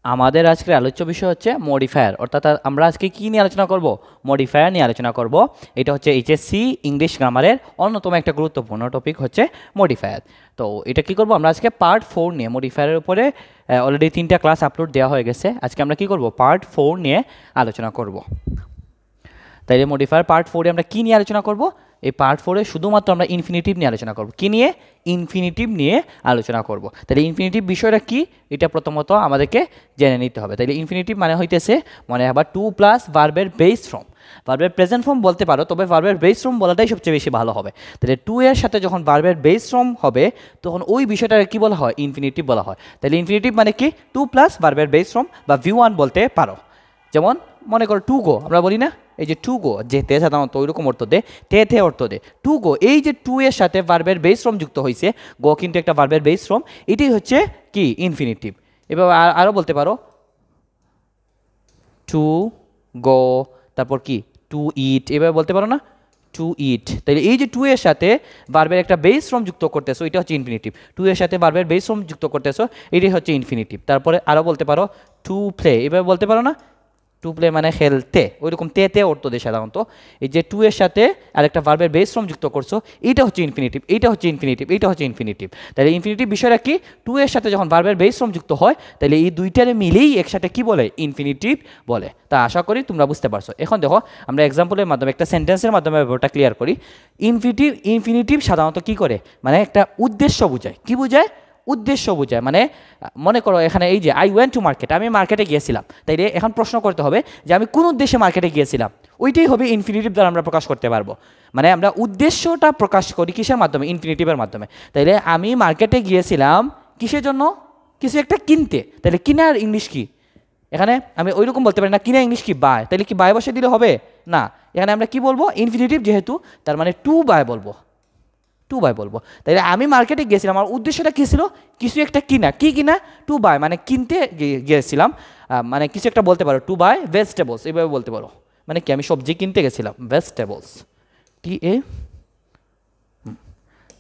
আমাদের আজকের আলোচ্য বিষয় হচ্ছে মডিফায়ার, অর্থাৎ আমরা আজকে কি নিয়ে আলোচনা করব? মডিফায়ার নিয়ে আলোচনা করব। এটা হচ্ছে এইচএসসি ইংলিশ গ্রামারের অন্যতম একটা গুরুত্বপূর্ণ টপিক হচ্ছে মডিফায়ার। তো এটা কি করব আমরা আজকে পার্ট 4 নিয়ে, মডিফায়ারের উপরে অলরেডি 3টা ক্লাস আপলোড দেওয়া হয়ে গেছে। আজকে আমরা কি করব পার্ট 4 নিয়ে আলোচনা করব। তাইলে মডিফায়ার পার্ট 4 এ আমরা কি নিয়ে আলোচনা করব? এই পার্ট 4 এ শুধুমাত্র আমরা ইনফিনিটিভ নিয়ে আলোচনা করব। কি নিয়ে? ইনফিনিটিভ নিয়ে আলোচনা করব। তাহলে ইনফিনিটিভ বিষয়টা কি এটা প্রথমত আমাদেরকে জেনে নিতে হবে। তাহলে ইনফিনিটিভ মানে হইতেছে মনে আবার টু প্লাস ভার্বের বেস ফর্ম। ভার্বের প্রেজেন্ট ফর্ম বলতে পারো, তবে ভার্বের বেস ফর্ম বলাটাই সবচেয়ে বেশি ভালো হবে। তাহলে টু এর সাথে যখন ভার্বের বেস ফর্ম হবে তখন ওই বিষয়টাকে কি বলা হয়? ইনফিনিটিভ বলা হয়। তাহলে ইনফিনিটিভ মানে কি? টু প্লাস ভার্বের বেস ফর্ম বা V1 বলতে পারো। যেমন মনে করো টু গো, আমরা বলি না এই যে টু গো, যে তে সাধারণত ওইরকম অর্থ দে, তে অর্থ দে। টু গো, এই যে টু এর সাথে ভার্বের বেস ফর্ম যুক্ত হয়েছে, গো কিন্তু একটা ভার্বের বেস ফর্ম, এটাই হচ্ছে কি? ইনফিনিটিভ। এবার আরও বলতে পারো টু গো, তারপর কি টু ইট, এভাবে বলতে পারো না? টু ইট। তাহলে এই যে টু এর সাথে ভার্বের একটা বেস ফর্ম যুক্ত করতেছো, এটা হচ্ছে ইনফিনিটিভ। টু এর সাথে ভার্বের বেস ফর্ম যুক্ত করতেছো, এটাই হচ্ছে ইনফিনিটিভ। তারপরে আরও বলতে পারো টু প্লে, এভাবে বলতে পারো না? টু প্লে মানে খেলতে, ওইরকম তে অর্থ দেয় সাধারণত। এই যে টু এর সাথে আরেকটা ভার্বের বেস ফর্ম যুক্ত করছো, এইটা হচ্ছে ইনফিনিটিভ, এইটা হচ্ছে ইনফিনিটিভ, এইটা হচ্ছে ইনফিনিটিভ। তাহলে ইনফিনিটিভ বিষয়টা কি? টু এর সাথে যখন ভার্বের বেস ফর্ম যুক্ত হয় তাহলে এই দুইটারে মিলেই একসাথে কি বলে? ইনফিনিটিভ বলে। তা আশা করি তোমরা বুঝতে পারছো। এখন দেখো আমরা এক্সাম্পলের মাধ্যমে, একটা সেন্টেন্সের মাধ্যমে ব্যাপারটা ক্লিয়ার করি। ইনফিনিটিভ সাধারণত কি করে? মানে একটা উদ্দেশ্য বোঝায়। কি বোঝায়? উদ্দেশ্য বোঝায়। মানে মনে করো এখানে এই যে আই ওয়েন্ট টু মার্কেট, আমি মার্কেটে গিয়েছিলাম, তাইলে এখন প্রশ্ন করতে হবে যে আমি কোন উদ্দেশ্যে মার্কেটে গিয়েছিলাম, ওইটাই হবে ইনফিনিটিভ দ্বারা আমরা প্রকাশ করতে পারবো। মানে আমরা উদ্দেশ্যটা প্রকাশ করি কিসের মাধ্যমে? ইনফিনিটিভের মাধ্যমে। তাইলে আমি মার্কেটে গিয়েছিলাম কিসের জন্য? কিছু একটা কিনতে। তাহলে কিনার ইংলিশ কি? এখানে আমি ওইরকম বলতে পারি না কিনা ইংলিশ কি? বাই। তাহলে কি বাই বসে দিলে হবে? না, এখানে আমরা কি বলবো? ইনফিনিটিভ যেহেতু, তার মানে টু বাই বলবো, টু বাই বলবো। তাইলে আমি মার্কেটে গিয়েছিলাম, আমার উদ্দেশ্যটা কী ছিল? কিছু একটা কিনা। কি কিনা? টু বাই, মানে কিনতে গিয়েছিলাম। মানে কিছু একটা বলতে পারো টু বাই ভেজিটেবলস, এইভাবে বলতে পারো। মানে কি? আমি সবজি কিনতে গেছিলাম, ভেজিটেবলস, TA।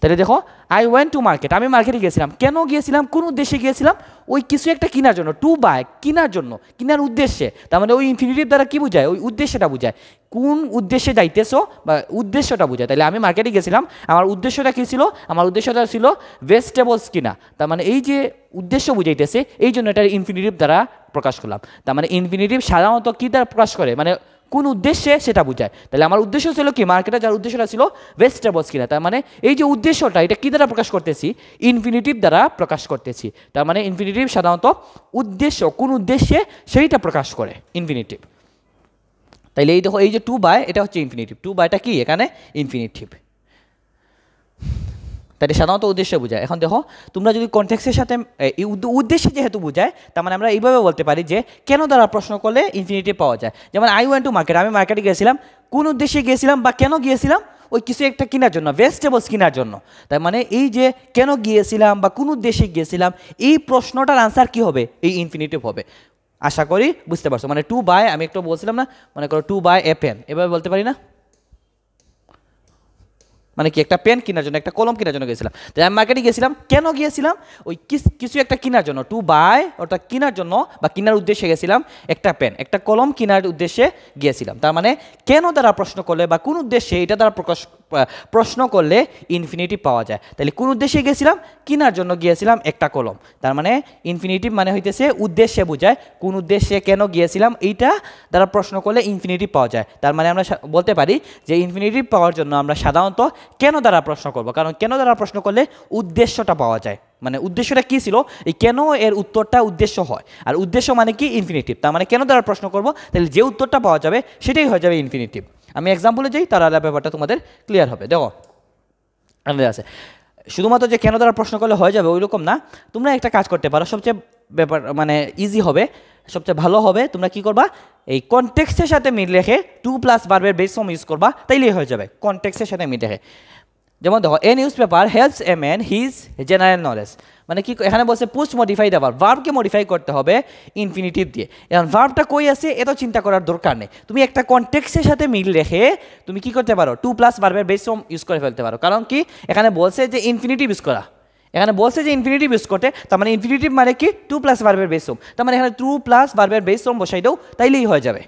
তাহলে দেখো আই ওয়েন্ট টু মার্কেট, আমি মার্কেটে গিয়েছিলাম। কেন গিয়েছিলাম? কোন উদ্দেশ্যে গিয়েছিলাম? ওই কিছু একটা কেনার জন্য। টু বাই, কেনার জন্য, কেনার উদ্দেশ্যে। তার মানে ওই ইনফিনিটিভ দ্বারা কি বোঝায়? ওই উদ্দেশ্যটা বোঝায়, কোন উদ্দেশ্যে যাইতেছো বা উদ্দেশ্যটা বোঝায়। তাহলে আমি মার্কেটে গেছিলাম, আমার উদ্দেশ্যটা কী ছিল? আমার উদ্দেশ্যটা ছিল ভেজিটেবলস কিনা। তার মানে এই যে উদ্দেশ্য বুঝাইতেছে, এই জন্য এটা ইনফিনিটিভ দ্বারা প্রকাশ করলাম। তার মানে ইনফিনিটিভ সাধারণত কী দ্বারা প্রকাশ করে? মানে কোন উদ্দেশ্যে সেটা বোঝায়। তাহলে আমার উদ্দেশ্য ছিল কি? মার্কেটে যার উদ্দেশ্যটা ছিল ভেজিটেবলস কিনা। তার মানে এই যে উদ্দেশ্যটা, এটা কী দ্বারা প্রকাশ করতেছি? ইনফিনিটিভ দ্বারা প্রকাশ করতেছি। তার মানে ইনফিনিটিভ সাধারণত উদ্দেশ্য, কোন উদ্দেশ্যে সেইটা প্রকাশ করে ইনফিনিটিভ। তাইলে এই দেখো এই যে টু বাই, এটা হচ্ছে ইনফিনিটিভ। টু বাইটা কি এখানে? ইনফিনিটিভ। তাই সাধারণত উদ্দেশ্য বোঝায়। এখন দেখো তোমরা যদি কনটেক্সটের সাথে উদ্দেশ্যে যেহেতু বোঝায়, তার মানে আমরা এইভাবে বলতে পারি যে কেন দ্বারা প্রশ্ন করলে ইনফিনিটিভ পাওয়া যায়। যেমন আই ওয়েন্ট টু মার্কেট, আমি মার্কেটে গিয়েছিলাম। কোন উদ্দেশ্যে গিয়েছিলাম বা কেন গিয়েছিলাম? ওই কিছু একটা কেনার জন্য, ভেজিটেবলস কেনার জন্য। তার মানে এই যে কেন গিয়েছিলাম বা কোন উদ্দেশ্যে গিয়েছিলাম, এই প্রশ্নটার আনসার কি হবে? এই ইনফিনিটিভ হবে। আশা করি বুঝতে পারছো। মানে টু বাই, আমি একটু বলছিলাম না, মনে করো টু বাই এ পেন, এভাবে বলতে পারি না? মানে কি? একটা পেন কেনার জন্য, একটা কলম কেনার জন্য গেছিলাম। তাই আমি মার্কেটে গিয়েছিলাম। কেন গিয়েছিলাম? ওই কিছু একটা কেনার জন্য, টু বাই অর্থাৎ কেনার জন্য বা কেনার উদ্দেশ্যে গেছিলাম। একটা পেন, একটা কলম কেনার উদ্দেশ্যে গিয়েছিলাম। তার মানে কেন দ্বারা প্রশ্ন করলে বা কোন উদ্দেশ্যে, এটা দ্বারা প্রশ্ন করলে ইনফিনিটিভ পাওয়া যায়। তাহলে কোন উদ্দেশ্যে গিয়েছিলাম? কেনার জন্য গিয়েছিলাম একটা কলম। তার মানে ইনফিনিটিভ মানে হইতেছে উদ্দেশ্যে বোঝায়, কোন উদ্দেশ্যে কেন গিয়েছিলাম, এইটা দ্বারা প্রশ্ন করলে ইনফিনিটিভ পাওয়া যায়। তার মানে আমরা বলতে পারি যে ইনফিনিটিভ পাওয়ার জন্য আমরা সাধারণত কেন দ্বারা প্রশ্ন করব, কারণ কেন দ্বারা প্রশ্ন করলে উদ্দেশ্যটা পাওয়া যায়। মানে উদ্দেশ্যটা কী ছিল? এই কেন এর উত্তরটা উদ্দেশ্য হয়, আর উদ্দেশ্য মানে কি? ইনফিনিটিভ। তার মানে কেন দ্বারা প্রশ্ন করব, তাহলে যে উত্তরটা পাওয়া যাবে সেটাই হয়ে যাবে ইনফিনিটিভ। আমি এক্সাম্পলে যাই, তার আলাদা ব্যাপারটা তোমাদের ক্লিয়ার হবে। দেখো আছে শুধুমাত্র যে কেন দ্বারা প্রশ্ন করলে হয়ে যাবে ওইরকম না। তোমরা একটা কাজ করতে পারো, সবচেয়ে ব্যাপার মানে ইজি হবে, সবচেয়ে ভালো হবে। তোমরা কি করবা? এই কনটেক্সটের সাথে মিল রেখে টু প্লাস ভার্বের বেস ফর্ম ইউজ করবা, তাইলেই হয়ে যাবে কনটেক্সটের সাথে মিল রেখে। যেমন দেখো a newspaper helps a man his general knowledge. মানে কি? এখানে বলছে পোস্ট মডিফাইড আবার, ভার্বকে মডিফাই করতে হবে ইনফিনিটিভ দিয়ে। এখন ভার্বটা কই আছে এত চিন্তা করার দরকার নেই। তুমি একটা কনটেক্সটের সাথে মিল রেখে তুমি কি করতে পারো? টু প্লাস ভার্বের বেস ফর্ম ইউজ করে ফেলতে পারো। কারণ কি? এখানে বলছে যে ইনফিনিটিভ ইউজ করা। এখানে বলছে যে ইনফিনিটিভ ইউজ করতে, তার মানে ইনফিনিটিভ মানে কি 2 প্লাস ভার্বের বেস ফর্ম, তার মানে এখানে 2 প্লাস ভার্বের বেস ফর্ম বসাই দাও, তাইলেই হয়ে যাবে।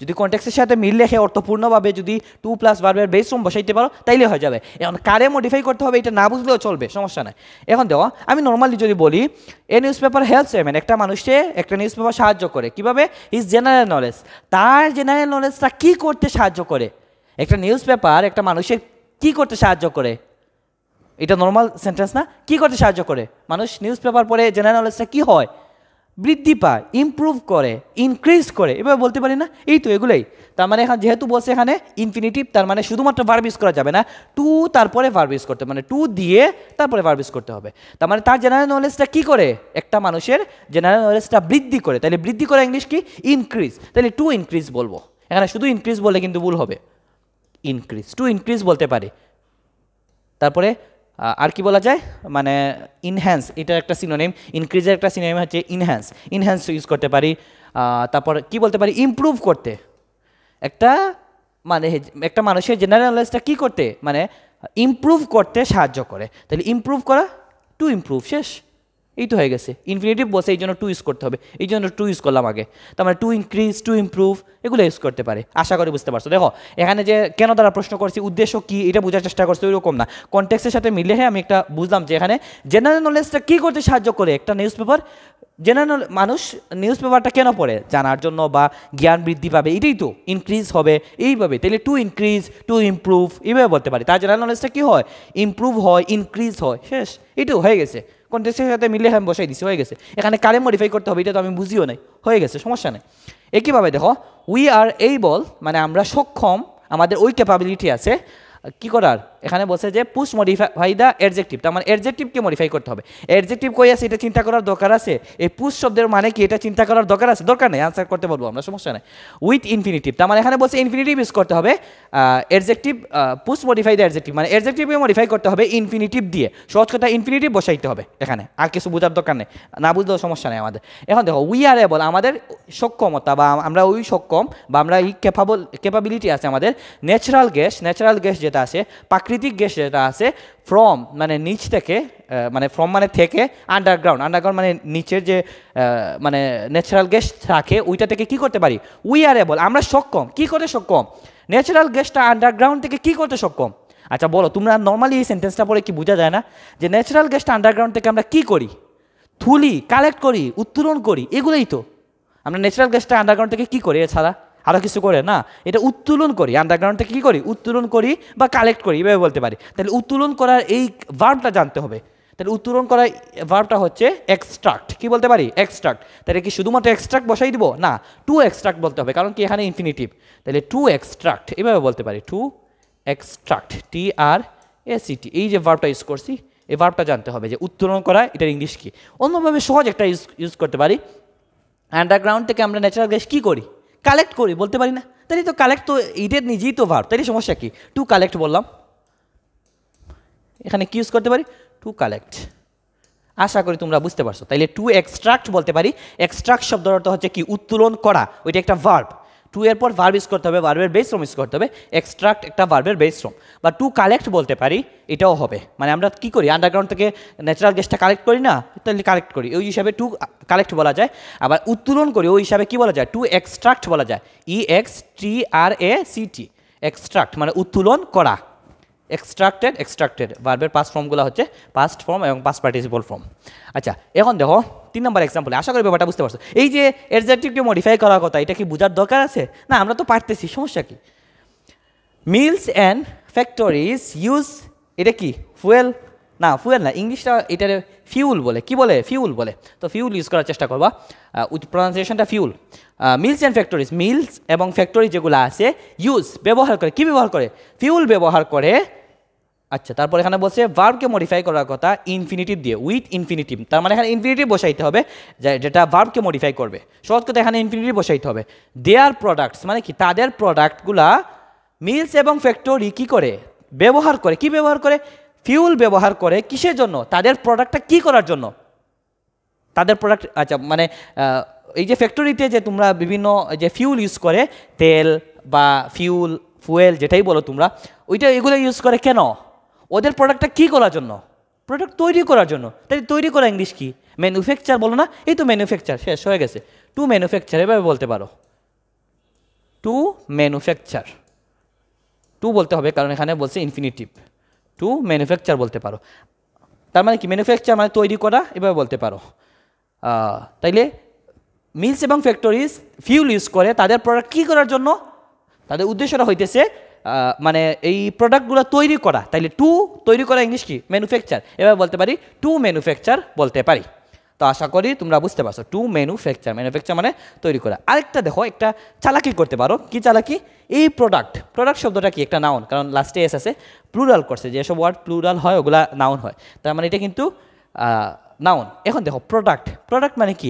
যদি কনটেক্সটের সাথে মিল রেখে অর্থপূর্ণভাবে যদি 2 প্লাস ভার্বের বেস ফর্ম বসাইতে পারো তাইলে হয়ে যাবে। এখন কারে মডিফাই করতে হবে এটা না বুঝলেও চলবে, সমস্যা নাই। এখন দেখো আমি নর্মালি যদি বলি a newspaper helps a man, একটা মানুষকে একটা নিউজ পেপার সাহায্য করে কিভাবে, হিজ জেনারেল নলেজ, তার জেনারেল নলেজটা কি করতে সাহায্য করে। একটা নিউজ পেপার একটা মানুষের কি করতে সাহায্য করে, এটা নর্মাল সেন্টেন্স না, কি করতে সাহায্য করে, মানুষ নিউজ পেপার পড়ে জেনারেল নলেজটা কি হয়, বৃদ্ধি পায়, ইমপ্রুভ করে, ইনক্রিজ করে, এভাবে বলতে পারি না, এই তো এগুলোই। তার মানে এখন যেহেতু বলছে এখানে ইনফিনিটিভ, তার মানে শুধুমাত্র ভার্ব ইউজ করা যাবে না, টু তারপরে ভার্ব ইউজ করতে, মানে টু দিয়ে তারপরে ভার্ব ইউজ করতে হবে। তার মানে তার জেনারেল নলেজটা কি করে, একটা মানুষের জেনারেল নলেজটা বৃদ্ধি করে, তাহলে বৃদ্ধি করে ইংলিশ কি, ইনক্রিজ, তাহলে টু ইনক্রিজ বলবো। এখানে শুধু ইনক্রিজ বললে কিন্তু ভুল হবে, ইনক্রিজ, টু ইনক্রিজ বলতে পারি। তারপরে আর কি বলা যায়, মানে ইনহ্যান্স, এটার একটা সিনোনিম, ইনক্রিজের একটা সিনোনিম হচ্ছে ইনহ্যান্স, ইনহ্যান্স ইউজ করতে পারি। তারপর কি বলতে পারি, ইমপ্রুভ করতে, একটা মানে একটা মানুষের জেনারেল নলেজটা কী করতে, মানে ইমপ্রুভ করতে সাহায্য করে, তাহলে ইমপ্রুভ করা, টু ইমপ্রুভ, শেষ, এই তো হয়ে গেছে। ইনফিনিটিভ বসে এই জন্য টু ইউজ করতে হবে, এই জন্য টু ইউজ করলাম আগে, তার মানে টু ইনক্রিজ, টু ইমপ্রুভ, এগুলো ইউজ করতে পারে। আশা করি বুঝতে পারছো। দেখো এখানে যে কেন তারা প্রশ্ন করছি, উদ্দেশ্য কি, এটা বোঝার চেষ্টা করছে, ওই রকম না, কনটেক্সটের সাথে মিলে আমি একটা বুঝলাম যে এখানে জেনারেল নলেজটা কী করতে সাহায্য করে একটা নিউজ পেপার, জেনারেল মানুষ নিউজ পেপারটা কেন পড়ে, জানার জন্য বা জ্ঞান বৃদ্ধি পাবে, এটাই তো, ইনক্রিজ হবে এইভাবে, তাহলে টু ইনক্রিজ, টু ইমপ্রুভ, এইভাবে বলতে পারি। তার জেনারেল নলেজটা কী হয়, ইমপ্রুভ হয়, ইনক্রিজ হয়, শেষ, এটাও হয়ে গেছে, কনটেক্সটের সাথে মিলে আমি বসাই দিছি, হয়ে গেছে। এখানে কারে মডিফাই করতে হবে এটা তো আমি বুঝিও নাই, হয়ে গেছে, সমস্যা নেই। একইভাবে দেখো উই আর এইবল, মানে আমরা সক্ষম, আমাদের ওই ক্যাপাবিলিটি আছে কি করার, এখানে বলছে যে পুশ মডিফাই দ্য অ্যাডজেক্টিভ, তার মানে অ্যাডজেক্টিভকে মডিফাই করতে হবে। অ্যাডজেক্টিভ কই আছে এটা চিন্তা করার দরকার আছে, এই পুশ শব্দের মানে কি এটা চিন্তা করার দরকার আছে, দরকার নেই, আনসার করতে বলবো আমরা, সমস্যা নেই। উইথ ইনফিনিটিভ, তার মানে এখানে বলছে ইনফিনিটিভ ইউজ করতে হবে, adjective push modify the adjective, মানে অ্যাডজেক্টিভকে মডিফাই করতে হবে ইনফিনিটিভ দিয়ে, সহজ কথা ইনফিনিটিভ বসাইতে হবে এখানে, আর কিছু বোঝার দরকার নেই, না বুঝলেও সমস্যা নেই আমাদের। এখন দেখো উই আর এবল, আমাদের সক্ষমতা বা আমরা ওই সক্ষম বা আমরা এই ক্যাপাবিলিটি আছে আমাদের, ন্যাচারাল গ্যাস যেটা আছে, প্রাকৃতিক গ্যাস যেটা আছে, ফ্রম মানে নিচ থেকে, মানে ফ্রম মানে থেকে, আন্ডারগ্রাউন্ড মানে নিচের যে মানে ন্যাচারাল গ্যাস থাকে ওইটা থেকে কি করতে পারি, উই আর এবল, আমরা সক্ষম, কি করে সক্ষম, ন্যাচারাল গ্যাসটা আন্ডারগ্রাউন্ড থেকে কি করতে সক্ষম। আচ্ছা বলো, তোমরা নর্মালি এই সেন্টেন্সটা পড়ে কি বোঝা যায় না, যে ন্যাচারাল গ্যাসটা আন্ডারগ্রাউন্ড থেকে আমরা কি করি, তুলি, কালেক্ট করি, উত্তোলন করি, এগুলোই তো। আমরা ন্যাচারাল গ্যাসটা আন্ডারগ্রাউন্ড থেকে কি করি, এছাড়া আরও কিছু করে না, এটা উত্তোলন করি, আন্ডারগ্রাউন্ড থেকে কী করি, উত্তোলন করি বা কালেক্ট করি, এভাবে বলতে পারি। তাহলে উত্তোলন করার এই ভার্বটা জানতে হবে, তাহলে উত্তোলন করার ভার্বটা হচ্ছে এক্সট্রাক্ট, কি বলতে পারি, এক্সট্রাক্ট। তাহলে কি শুধুমাত্র এক্সট্রাক্ট বসাই দিব, না, টু এক্সট্রাক্ট বলতে হবে, কারণ কি এখানে ইনফিনিটিভ, তাহলে টু এক্সট্রাক্ট, এভাবে বলতে পারি, টু এক্সট্রাক্ট, TRACT, এই যে ভার্বটা ইউজ করছি, এই ভার্বটা জানতে হবে যে উত্তোলন করা এটার ইংলিশ কি। অন্যভাবে সহজ একটা ইউজ করতে পারি, আন্ডারগ্রাউন্ড থেকে আমরা ন্যাচারাল গ্যাস কী করি, কালেক্ট করি, বলতে পারি না, তাহলে তো কালেক্ট তো এদের নিজেই তো ভার্ব, তাহলে সমস্যা কি, টু কালেক্ট বললাম, এখানে কি ইউজ করতে পারি, টু কালেক্ট। আশা করি তোমরা বুঝতে পারছো। তাইলে টু এক্সট্রাক্ট বলতে পারি, এক্সট্রাক্ট শব্দের অর্থ হচ্ছে কি, উত্তোলন করা, ওইটা একটা ভার্ব, টু এর পর ভার্ব ইউজ করতে হবে, ভার্বের বেস ফর্ম ইউজ করতে হবে, এক্সট্রাক্ট একটা ভার্বের বেস ফর্ম। বা টু কালেক্ট বলতে পারি, এটাও হবে, মানে আমরা কি করি, আন্ডারগ্রাউন্ড থেকে ন্যাচারাল গ্যাসটা কালেক্ট করি না, তাহলে কালেক্ট করি, ওই হিসাবে টু কালেক্ট বলা যায়। আবার উত্তোলন করি, ওই হিসাবে কি বলা যায়, টু এক্সট্রাক্ট বলা যায়, EXTRACT, এক্সট্রাক্ট মানে উত্তোলন করা, এক্সট্রাক্টেড ভার্বের পাস্ট ফর্মগুলো হচ্ছে পাস্ট ফর্ম এবং পাস্ট পার্টিসিপল ফর্ম। আচ্ছা এখন দেখো 3 নম্বর এক্সাম্পলে, আশা করি ব্যাপারটা বুঝতে পারছো। এই যে অ্যাডজেক্টিভকে মডিফাই করার কথা, এটা কি বোঝার দরকার আছে, না আমরা তো পারতেছি, সমস্যা কি। মিলস অ্যান্ড ফ্যাক্টরিজ ইউজ, এটা কি ফুয়েল, না ফুয়েল না, ইংলিশটা এটার ফিউল বলে, কি বলে, ফিউল বলে, তো ফিউল ইউজ করার চেষ্টা করবা, প্রনাউন্সিয়েশনটা fuel. Mills and factories, mills এবং ফ্যাক্টরি যেগুলো আছে, ইউজ ব্যবহার করে, কি ব্যবহার করে, ফিউল ব্যবহার করে। আচ্ছা তারপর এখানে বলছে ভার্বকে মডিফাই করার কথা ইনফিনিটিভ দিয়ে, উইথ ইনফিনিটিভ, তার মানে এখানে ইনফিনিটিভ বসাইতে হবে যেটা ভার্বকে মডিফাই করবে, সহজ কথা এখানে ইনফিনিটিভ বসাইতে হবে। দেয়ার প্রোডাক্টস মানে কি, তাদের প্রোডাক্টগুলা মিলস এবং ফ্যাক্টরি কি করে, ব্যবহার করে, কি ব্যবহার করে, ফিউল ব্যবহার করে, কিসের জন্য, তাদের প্রোডাক্টটা কি করার জন্য, তাদের প্রোডাক্ট। আচ্ছা মানে এই যে ফ্যাক্টরিতে যে তোমরা বিভিন্ন যে ফিউল ইউজ করে, তেল বা ফুয়েল যেটাই বলো তোমরা, ওইটা এগুলো ইউজ করে কেন, ওদের প্রোডাক্টটা কী করার জন্য, প্রোডাক্ট তৈরি করার জন্য। তাই তৈরি করা ইংলিশ কি? ম্যানুফ্যাকচার বলো না, এই তো ম্যানুফ্যাকচার, শেষ হয়ে গেছে। টু ম্যানুফ্যাকচার এভাবে বলতে পারো, টু ম্যানুফ্যাকচার। টু বলতে হবে কারণ এখানে বলছে ইনফিনিটিভ, টু ম্যানুফ্যাকচার বলতে পারো। তার মানে কি? ম্যানুফ্যাকচার মানে তৈরি করা, এভাবে বলতে পারো। তাইলে মিলস এবং ফ্যাক্টরিজ ফিউল ইউজ করে তাদের প্রোডাক্ট কী করার জন্য? তাদের উদ্দেশ্যটা হইতেছে মানে এই প্রোডাক্টগুলো তৈরি করা। তাইলে টু তৈরি করা ইংলিশ কি? ম্যানুফ্যাকচার। এভাবে বলতে পারি টু ম্যানুফ্যাকচার বলতে পারি। তো আশা করি তোমরা বুঝতে পারছো, টু ম্যানুফ্যাকচার, ম্যানুফ্যাকচার মানে তৈরি করা। আরেকটা দেখো, একটা চালাকি করতে পারো। কি চালাকি? এই প্রোডাক্ট, প্রোডাক্ট শব্দটা কি? একটা নাউন, কারণ লাস্টে এস আছে, প্লুরাল করছে, যেসব ওয়ার্ড প্লুরাল হয় ওগুলা নাউন হয়, তার মানে এটা কিন্তু নাউন। এখন দেখো প্রোডাক্ট, প্রোডাক্ট মানে কি?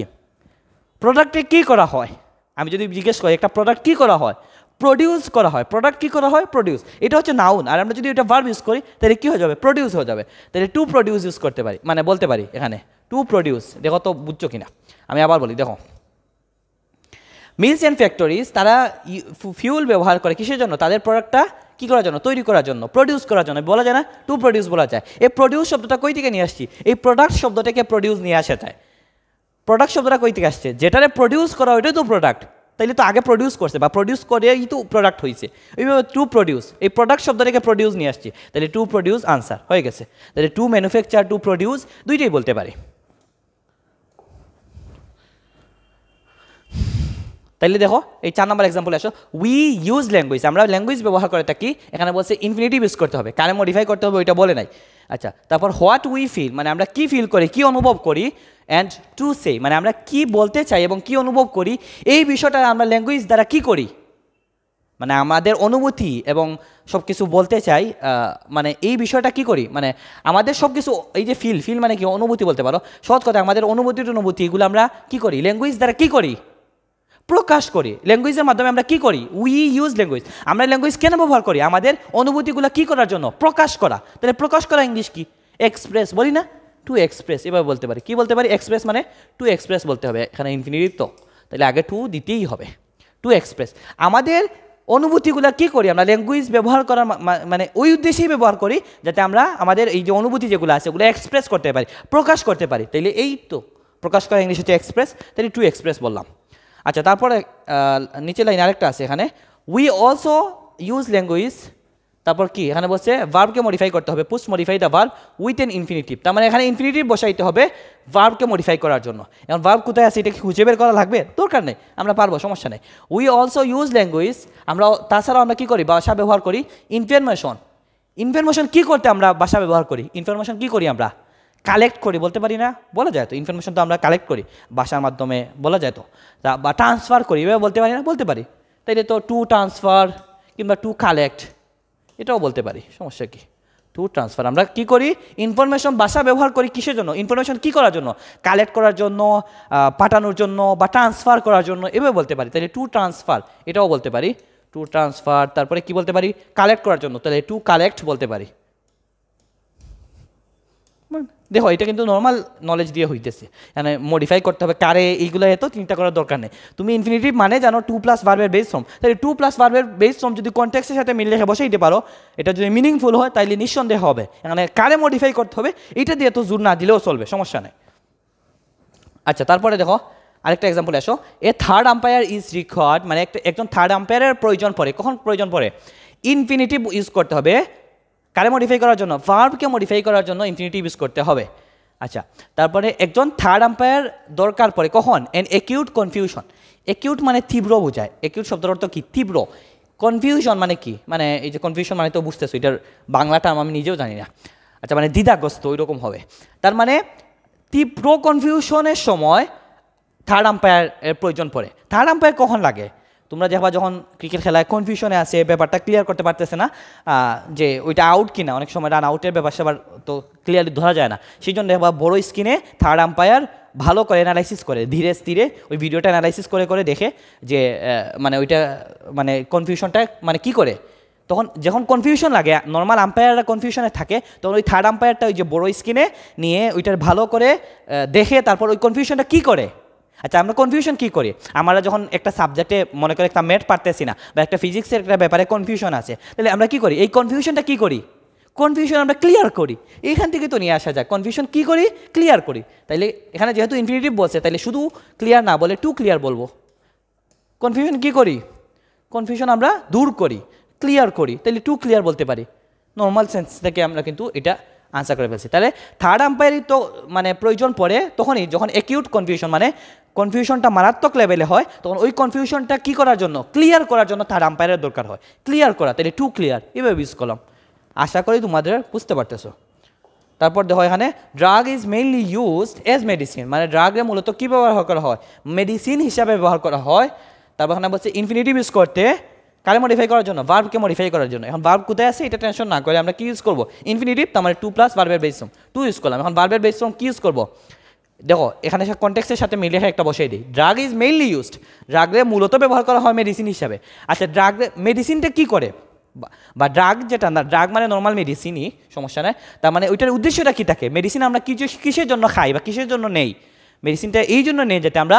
প্রোডাক্টে কী করা হয়? আমি যদি জিজ্ঞেস করি একটা প্রোডাক্ট কী করা হয়, প্রডিউস করা হয়। প্রোডাক্ট কী করা হয়? প্রডিউস। এটা হচ্ছে নাউন। আর আমরা যদি এটা ভার্ব ইউজ করি তাহলে কী হয়ে যাবে? প্রডিউস হয়ে যাবে। তাহলে টু প্রডিউস ইউজ করতে পারি, মানে বলতে পারি এখানে টু প্রডিউস। দেখো তো বুঝছো কিনা, আমি আবার বলি। দেখো মিলস অ্যান্ড ফ্যাক্টরিজ তারা ফিউল ব্যবহার করে কিসের জন্য? তাদের প্রোডাক্টটা কী করার জন্য? তৈরি করার জন্য, প্রডিউস করার জন্য। বলা যায় না টু প্রডিউস বলা যায়। এই প্রডিউস শব্দটা কই থেকে নিয়ে আসছি? এই প্রোডাক্ট শব্দটাকে প্রডিউস নিয়ে আসা যায়। প্রোডাক্ট শব্দটা কই থেকে আসছে? যেটারে প্রডিউস করা ওইটাই তো প্রোডাক্ট। তাইলে তো আগে প্রডিউস করছে বা প্রডিউস করেই তো প্রোডাক্ট হয়েছে। এইভাবে টু প্রডিউস, এই প্রোডাক্ট শব্দটাকে প্রডিউস নিয়ে আসছি। তাহলে টু প্রডিউস আনসার হয়ে গেছে। তাহলে টু ম্যানুফ্যাকচার, টু প্রডিউস দুইটাই বলতে পারি। তাইলে দেখো এই 4 নম্বর এক্সাম্পল আসো, উই ইউজ ল্যাঙ্গুয়েজ, আমরা ল্যাঙ্গুয়েজ ব্যবহার করে থাকি। এখানে বলছে ইনফিনিটিভ ইউজ করতে হবে, কারে মডিফাই করতে হবে ওইটা বলে নাই। আচ্ছা, তারপর হোয়াট উই ফিল, মানে আমরা কি ফিল করি, কি অনুভব করি। অ্যান্ড টু সে, মানে আমরা কি বলতে চাই এবং কি অনুভব করি, এই বিষয়টা আমরা ল্যাঙ্গুয়েজ দ্বারা কি করি, মানে আমাদের অনুভূতি এবং সব কিছু বলতে চাই, মানে এই বিষয়টা কি করি, মানে আমাদের সব কিছু, এই যে ফিল, ফিল মানে কি? অনুভূতি বলতে পারো। সহজ কথা, আমাদের অনুভূতি এগুলো আমরা কি করি? ল্যাঙ্গুয়েজ দ্বারা কি করি? প্রকাশ করি। ল্যাঙ্গুয়েজের মাধ্যমে আমরা কি করি? We use language. আমরা ল্যাঙ্গুয়েজ কেন ব্যবহার করি? আমাদের অনুভূতিগুলো কি করার জন্য? প্রকাশ করা। তাহলে প্রকাশ করা ইংলিশ কি? এক্সপ্রেস বলি না, টু এক্সপ্রেস। এভাবে বলতে পারি। কি বলতে পারি? এক্সপ্রেস মানে টু এক্সপ্রেস বলতে হবে। এখানে ইনফিনিটিভ তো, তাহলে আগে টু দিতেই হবে, টু এক্সপ্রেস। আমাদের অনুভূতিগুলো কি করি? আমরা ল্যাঙ্গুয়েজ ব্যবহার করার মানে ওই উদ্দেশ্যেই ব্যবহার করি যাতে আমরা আমাদের এই যে অনুভূতি যেগুলো আছে ওগুলো এক্সপ্রেস করতে পারি, প্রকাশ করতে পারি। তাইলে এই তো প্রকাশ করা ইংলিশ হচ্ছে এক্সপ্রেস, তাহলে টু এক্সপ্রেস বললাম। আচ্ছা, তারপরে নিচে লাইন আরেকটা আছে এখানে, উই অলসো ইউজ ল্যাঙ্গুয়েজ। তারপর কি এখানে বলছে? ভার্বকে মডিফাই করতে হবে, push modify the verb with an infinitive. তার মানে এখানে ইনফিনিটিভ বসাইতে হবে ভার্বকে মডিফাই করার জন্য। এখন ভার্ব কোথায় আছে এটা কি খুঁজে বের করা লাগবে? দরকার নেই, আমরা পারবো, সমস্যা নেই। উই অলসো ইউজ ল্যাঙ্গুয়েজ, আমরা তাছাড়াও আমরা কী করি? ভাষা ব্যবহার করি। ইনফরমেশন, ইনফরমেশন কী করতে আমরা ভাষা ব্যবহার করি? ইনফরমেশন কী করি? আমরা কালেক্ট করি, বলতে পারি না? বলা যায় তো, ইনফরমেশন তো আমরা কালেক্ট করি ভাষার মাধ্যমে, বলা যায় তো। বা ট্রান্সফার করি, এভাবে বলতে পারি না? বলতে পারি। তাইলে তো টু ট্রান্সফার কিংবা টু কালেক্ট এটাও বলতে পারি, সমস্যা কি? টু ট্রান্সফার, আমরা কি করি? ইনফরমেশন ভাষা ব্যবহার করি কিসের জন্য? ইনফরমেশন কি করার জন্য? কালেক্ট করার জন্য, পাঠানোর জন্য বা ট্রান্সফার করার জন্য, এভাবে বলতে পারি। তাহলে টু ট্রান্সফার এটাও বলতে পারি, টু ট্রান্সফার। তারপরে কি বলতে পারি? কালেক্ট করার জন্য, তাহলে টু কালেক্ট বলতে পারি। দেখো এটা কিন্তু নর্মাল নলেজ দিয়ে হইতেছে, মানে মডিফাই করতে হবে কারে, এইগুলো এত চিন্তা করার দরকার নেই। তুমি ইনফিনিটিভ মানে জানো টু প্লাস ভার্বের বেস ফর্ম, তাহলে টু প্লাস ভার্বের বেস ফর্ম যদি কনটেক্সটের সাথে মিল রেখে বসাইতে পারো, এটা যদি মিনিংফুল হয় তাইলে নিঃসন্দেহ হবে। এখানে কারে মডিফাই করতে হবে এইটা দিয়ে তো জোর না দিলেও চলবে, সমস্যা নেই। আচ্ছা, তারপরে দেখো আরেকটা এক্সাম্পল আসো, এ থার্ড আম্পায়ার ইজ রিকোয়ার্ড, মানে একজন থার্ড আম্পায়ারের প্রয়োজন পড়ে। কখন প্রয়োজন পড়ে? ইনফিনিটিভ ইউজ করতে হবে কারে মডিফাই করার জন্য? ভার্বকে মডিফাই করার জন্য ইনফিনিটিভ ইউজ করতে হবে। আচ্ছা, তারপরে একজন থার্ড আম্পায়ার দরকার পড়ে কখন? N acute confusion. অ্যাকিউট মানে তীব্র বোঝায়। অ্যাকিউট শব্দের অর্থ কি? তীব্র। কনফিউশন মানে কি? মানে এই যে কনফিউশন মানে তো বুঝতেছো, এটার বাংলাটা আমি নিজেও জানি না। আচ্ছা, মানে দ্বিধাগ্রস্ত ওই রকম হবে। তার মানে তীব্র কনফিউশনের সময় থার্ড আম্পায়ারের প্রয়োজন পড়ে। থার্ড আম্পায়ার কখন লাগে? তোমরা যখন ক্রিকেট খেলায় কনফিউশনে আছে, ব্যাপারটা ক্লিয়ার করতে পারতেছে না যে ওইটা আউট কিনা, অনেক সময় রান আউটের ব্যাপার সেবার তো ক্লিয়ারলি ধরা যায় না, সেই জন্য বড় স্ক্রিনে থার্ড আম্পায়ার ভালো করে অ্যানালাইসিস করে, ধীরে স্থিরে ওই ভিডিওটা অ্যানালাইসিস করে করে দেখে যে মানে ওইটা মানে কনফিউশনটা মানে কি করে। তখন যখন কনফিউশন লাগে, নর্মাল আম্পায়াররা কনফিউশনে থাকে, তখন ওই থার্ড আম্পায়ারটা ওই যে বড় স্ক্রিনে নিয়ে ওইটার ভালো করে দেখে তারপর ওই কনফিউশনটা কী করে। আচ্ছা, আমরা কনফিউশন কী করি? আমরা যখন একটা সাবজেক্টে মনে করি একটা ম্যাথ পারতেছি না বা একটা ফিজিক্সের একটা ব্যাপারে কনফিউশন আছে, তাহলে আমরা কী করি? এই কনফিউশনটা কী করি? কনফিউশন আমরা ক্লিয়ার করি, এইখান থেকে তো নিয়ে আসা যায়। কনফিউশন কী করি? ক্লিয়ার করি। তাইলে এখানে যেহেতু ইনফিনিটিভ বলছে, তাইলে শুধু ক্লিয়ার না বলে টু ক্লিয়ার বলবো। কনফিউশন কী করি? কনফিউশন আমরা দূর করি, ক্লিয়ার করি, তাইলে টু ক্লিয়ার বলতে পারি। নর্মাল সেন্স থেকে আমরা কিন্তু এটা আনসার করে ফেলছি। তাহলে থার্ড আম্পায়ারই তো মানে প্রয়োজন পড়ে তখনই যখন অ্যাকিউট কনফিউশন, মানে কনফিউশনটা মারাত্মক লেভেলে হয়, তখন ওই কনফিউশনটা কী করার জন্য? ক্লিয়ার করার জন্য থার্ড আম্পায়ারের দরকার হয়। ক্লিয়ার করা, তাহলে টু ক্লিয়ার এভাবে ইউজ করলাম। আশা করি তোমাদের বুঝতে পারতেছো। তারপর দেখো এখানে drug is mainly used as medicine, মানে ড্রাগে মূলত কী ব্যবহার করা হয়? মেডিসিন হিসাবে ব্যবহার করা হয়। তারপর এখানে বলছে ইনফিনিটিভ ইউজ করতে কারে মডিফাই করার জন্য? ভার্বকে মডিফাই করার জন্য। এখন ভার্ব কোথায় আছে এটা টেনশন না করে আমরা কি ইউজ করবো? ইনফিনিটিভ, তার মানে টু প্লাস ভার্বের বেস ফর্ম, টু ইউজ করলাম। এখন ভার্বের বেস ফর্ম কি ইউজ করবো? দেখো এখানে কনটেক্সটের সাথে মিলে একটা বসাই দিই। ড্রাগ ইজ মেইনলি ইউজড, ড্রাগে মূলত ব্যবহার করা হয় মেডিসিন হিসাবে। আচ্ছা ড্রাগ মেডিসিনটা কী করে? বা ড্রাগ যেটা না, ড্রাগ মানে নর্মাল মেডিসিনই, সমস্যা নেই। তার মানে ওইটার উদ্দেশ্যটা কী থাকে? মেডিসিন আমরা কিসের জন্য খাই বা কিসের জন্য নেই? মেডিসিনটা এই জন্য নেই যাতে আমরা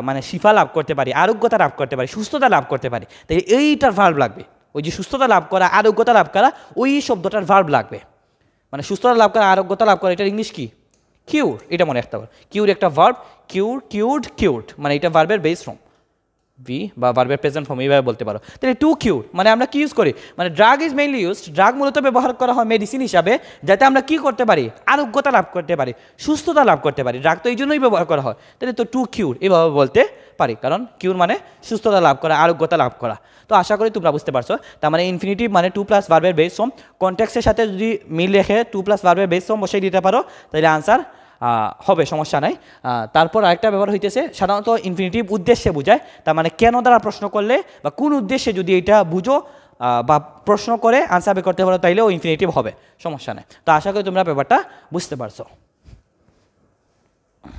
মানে শিফা লাভ করতে পারি, আরোগ্যতা লাভ করতে পারি, সুস্থতা লাভ করতে পারি। তাই এইটার ভার্ব লাগবে। ওই যে সুস্থতা লাভ করা, আরোগ্যতা লাভ করা, ওই শব্দটার ভার্ব লাগবে। মানে সুস্থতা লাভ করা, আরোগ্যতা লাভ করা, এটার ইংলিশ কি? কিউর। এটা মনে রাখতে হবে। কিউর একটা ভার্ব, কিউরড, মানে এটা ভার্বের বেস ফর্ম, বি বা ভার্বের প্রেজেন্ট ফর্ম এইভাবে বলতে পারো। তাহলে টু কিউর মানে আমরা কি ইউজ করি? মানে drug is mainly used, drug মূলত ব্যবহার করা হয় মেডিসিন হিসাবে যাতে আমরা কি করতে পারি? আরোগ্যতা লাভ করতে পারি, সুস্থতা লাভ করতে পারি। ড্রাগ তো এই জন্যই ব্যবহার করা হয়। তাহলে তো টু কিউর এইভাবে বলতে পারি, কারণ কিউর মানে সুস্থতা লাভ করা, আরোগ্যতা লাভ করা। তো আশা করি তোমরা বুঝতে পারছো। তার মানে ইনফিনিটিভ মানে টু প্লাস ভার্বের বেস ফর্ম, কনটেক্সটের সাথে যদি মিল রেখে টু প্লাস ভার্বের বেস ফর্ম বসিয়ে দিতে পারো তাহলে আনসার হবে, সমস্যা নাই। তারপর আরেকটা ব্যবহার হইতেছে, সাধারণত ইনফিনিটিভ উদ্দেশ্যে বোঝায়। তার মানে কেন দ্বারা প্রশ্ন করলে বা কোন উদ্দেশ্যে যদি এটা বুঝো বা প্রশ্ন করে আনসার বের করতে পারো তাইলেও ইনফিনিটিভ হবে, সমস্যা নেই। তো আশা করি তোমরা ব্যাপারটা বুঝতে পারছো।